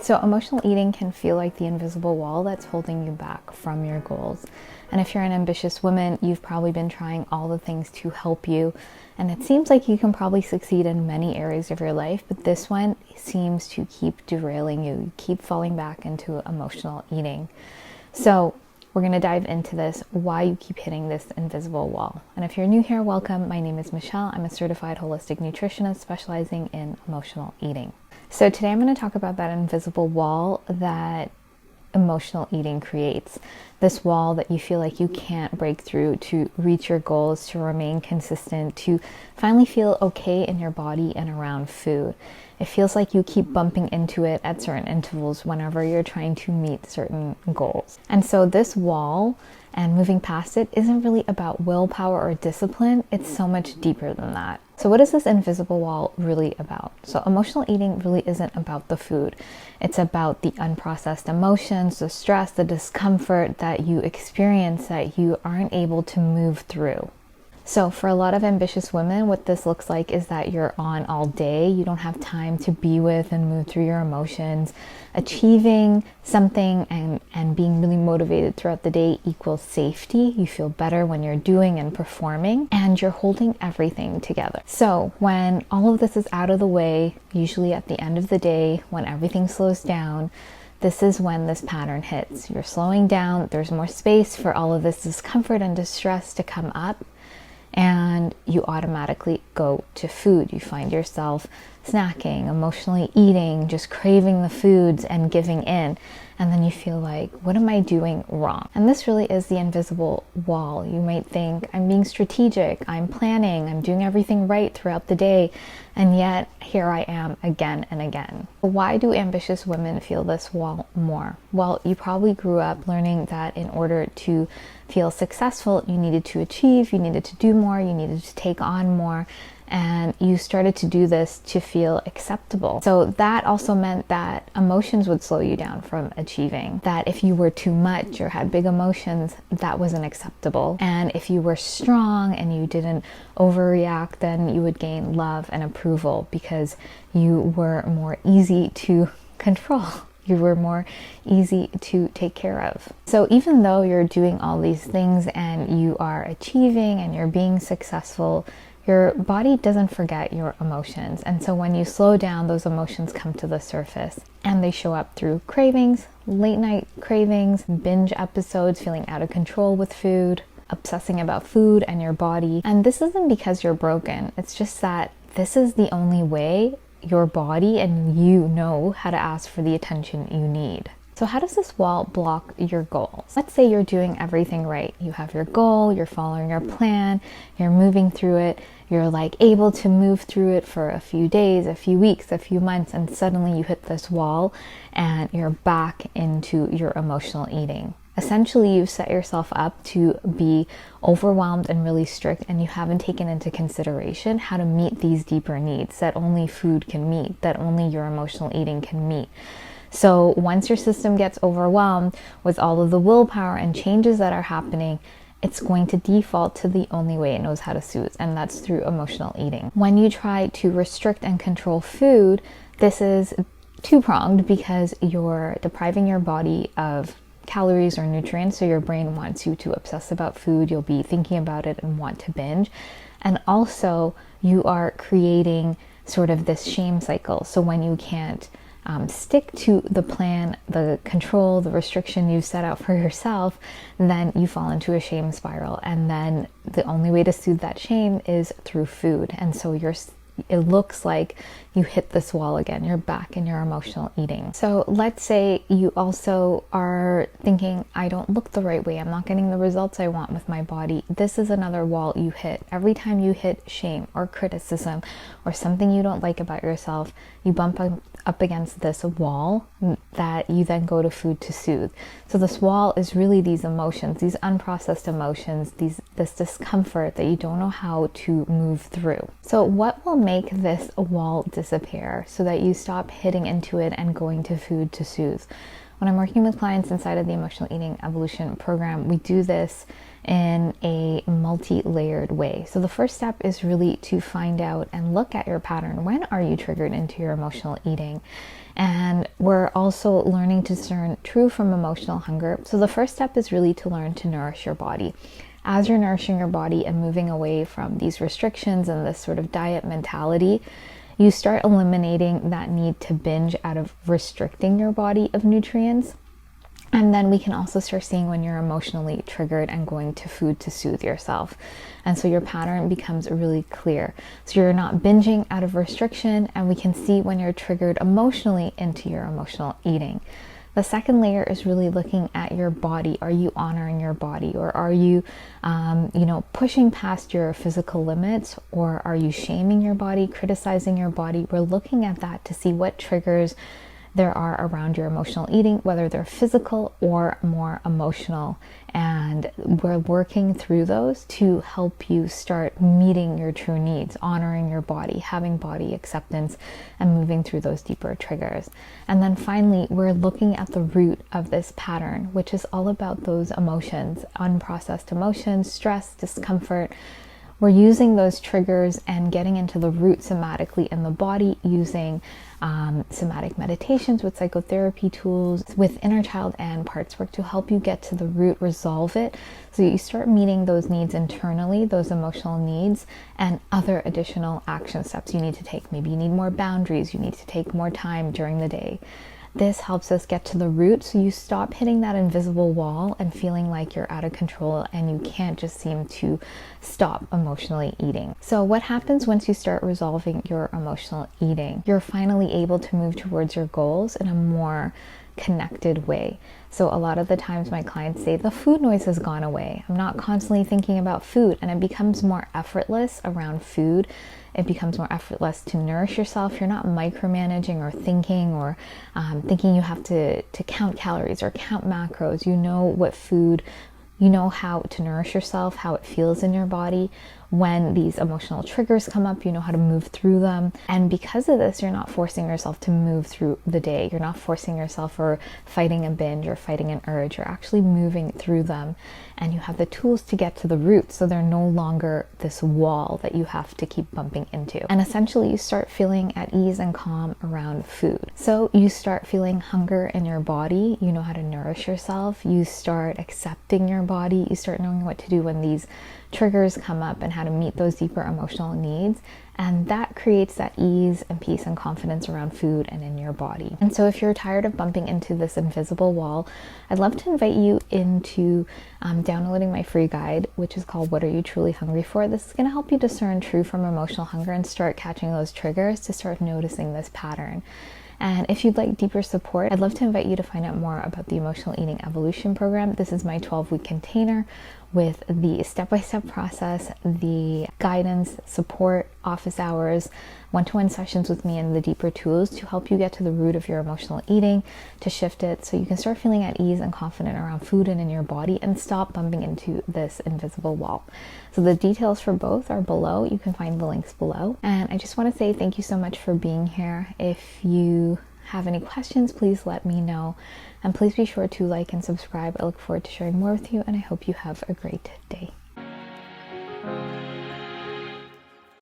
So emotional eating can feel like the invisible wall that's holding you back from your goals. And if you're an ambitious woman, you've probably been trying all the things to help you. And it seems like you can probably succeed in many areas of your life, but this one seems to keep derailing you. You keep falling back into emotional eating. So we're going to dive into this, why you keep hitting this invisible wall. And if you're new here, welcome. My name is Michelle. I'm a certified holistic nutritionist specializing in emotional eating. So today I'm going to talk about that invisible wall that emotional eating creates. This wall that you feel like you can't break through to reach your goals, to remain consistent, to finally feel okay in your body and around food. It feels like you keep bumping into it at certain intervals whenever you're trying to meet certain goals. And so this wall and moving past it isn't really about willpower or discipline. It's so much deeper than that. So what is this invisible wall really about? So emotional eating really isn't about the food. It's about the unprocessed emotions, the stress, the discomfort that you experience that you aren't able to move through. So for a lot of ambitious women, what this looks like is that you're on all day. You don't have time to be with and move through your emotions. Achieving something and being really motivated throughout the day equals safety. You feel better when you're doing and performing, and you're holding everything together. So when all of this is out of the way, usually at the end of the day, when everything slows down, this is when this pattern hits. You're slowing down. There's more space for all of this discomfort and distress to come up. And you automatically go to food. You find yourself snacking, emotionally eating, just craving the foods and giving in. And then you feel like, what am I doing wrong? And this really is the invisible wall. You might think, I'm being strategic, I'm planning, I'm doing everything right throughout the day. And yet here I am again and again. Why do ambitious women feel this wall more? Well, you probably grew up learning that in order to feel successful, you needed to achieve, you needed to do more, you needed to take on more. And you started to do this to feel acceptable. So that also meant that emotions would slow you down from achieving. That if you were too much or had big emotions, that wasn't acceptable. And if you were strong and you didn't overreact, then you would gain love and approval because you were more easy to control. You were more easy to take care of. So even though you're doing all these things and you are achieving and you're being successful, your body doesn't forget your emotions. And so when you slow down, those emotions come to the surface and they show up through cravings, late night cravings, binge episodes, feeling out of control with food, obsessing about food and your body. And this isn't because you're broken. It's just that this is the only way your body and you know how to ask for the attention you need. So how does this wall block your goals? Let's say you're doing everything right. You have your goal, you're following your plan, you're moving through it, you're like able to move through it for a few days, a few weeks, a few months, and suddenly you hit this wall and you're back into your emotional eating. Essentially, you've set yourself up to be overwhelmed and really strict, and you haven't taken into consideration how to meet these deeper needs that only food can meet, that only your emotional eating can meet. So once your system gets overwhelmed with all of the willpower and changes that are happening, it's going to default to the only way it knows how to soothe, and that's through emotional eating. When you try to restrict and control food, this is two-pronged because you're depriving your body of calories or nutrients, so your brain wants you to obsess about food, you'll be thinking about it and want to binge. And also you are creating sort of this shame cycle. So when you can't stick to the plan, the control, the restriction you set out for yourself, then you fall into a shame spiral. And then the only way to soothe that shame is through food. And so it looks like you hit this wall again. You're back in your emotional eating. So let's say you also are thinking, I don't look the right way. I'm not getting the results I want with my body. This is another wall you hit. Every time you hit shame or criticism or something you don't like about yourself, you bump up against this wall that you then go to food to soothe. So this wall is really these emotions, these unprocessed emotions, this discomfort that you don't know how to move through. So what will make this wall disappear so that you stop hitting into it and going to food to soothe. When I'm working with clients inside of the Emotional Eating Evolution program, we do this in a multi-layered way. So the first step is really to find out and look at your pattern. When are you triggered into your emotional eating? And we're also learning to discern true from emotional hunger. So the first step is really to learn to nourish your body. As you're nourishing your body and moving away from these restrictions and this sort of diet mentality, you start eliminating that need to binge out of restricting your body of nutrients. And then we can also start seeing when you're emotionally triggered and going to food to soothe yourself. And so your pattern becomes really clear. So you're not binging out of restriction, and we can see when you're triggered emotionally into your emotional eating. The second layer is really looking at your body. Are you honoring your body, or are you, pushing past your physical limits, or are you shaming your body, criticizing your body? We're looking at that to see what triggers there are around your emotional eating, whether they're physical or more emotional. And we're working through those to help you start meeting your true needs, honoring your body, having body acceptance, and moving through those deeper triggers. And then finally, we're looking at the root of this pattern, which is all about those emotions, unprocessed emotions, stress, discomfort. We're using those triggers and getting into the root somatically in the body using somatic meditations with psychotherapy tools, with inner child and parts work to help you get to the root, resolve it, so you start meeting those needs internally, those emotional needs, and other additional action steps you need to take. Maybe you need more boundaries, you need to take more time during the day. This helps us get to the root so you stop hitting that invisible wall and feeling like you're out of control and you can't just seem to stop emotionally eating. So what happens once you start resolving your emotional eating? You're finally able to move towards your goals in a more connected way. So a lot of the times my clients say the food noise has gone away. I'm not constantly thinking about food, and it becomes more effortless around food. It becomes more effortless to nourish yourself. You're not micromanaging or thinking you have to count calories or count macros. You know what food, you know how to nourish yourself, how it feels in your body. When these emotional triggers come up, you know how to move through them. And because of this, you're not forcing yourself to move through the day. You're not forcing yourself or fighting a binge or fighting an urge. You're actually moving through them. And you have the tools to get to the root, so they're no longer this wall that you have to keep bumping into. And essentially, you start feeling at ease and calm around food. So you start feeling hunger in your body. You know how to nourish yourself. You start accepting your body. You start knowing what to do when these triggers come up and how to meet those deeper emotional needs. And that creates that ease and peace and confidence around food and in your body. And so if you're tired of bumping into this invisible wall, I'd love to invite you into downloading my free guide, which is called What Are You Truly Hungry For? This is going to help you discern true from emotional hunger and start catching those triggers to start noticing this pattern. And if you'd like deeper support, I'd love to invite you to find out more about the Emotional Eating Evolution program. This is my 12-week container with the step-by-step process, the guidance, support, office hours, one-to-one sessions with me, and the deeper tools to help you get to the root of your emotional eating, to shift it so you can start feeling at ease and confident around food and in your body and stop bumping into this invisible wall. So the details for both are below. You can find the links below. And I just want to say thank you so much for being here. If you have any questions, please let me know. And please be sure to like and subscribe. I look forward to sharing more with you, and I hope you have a great day.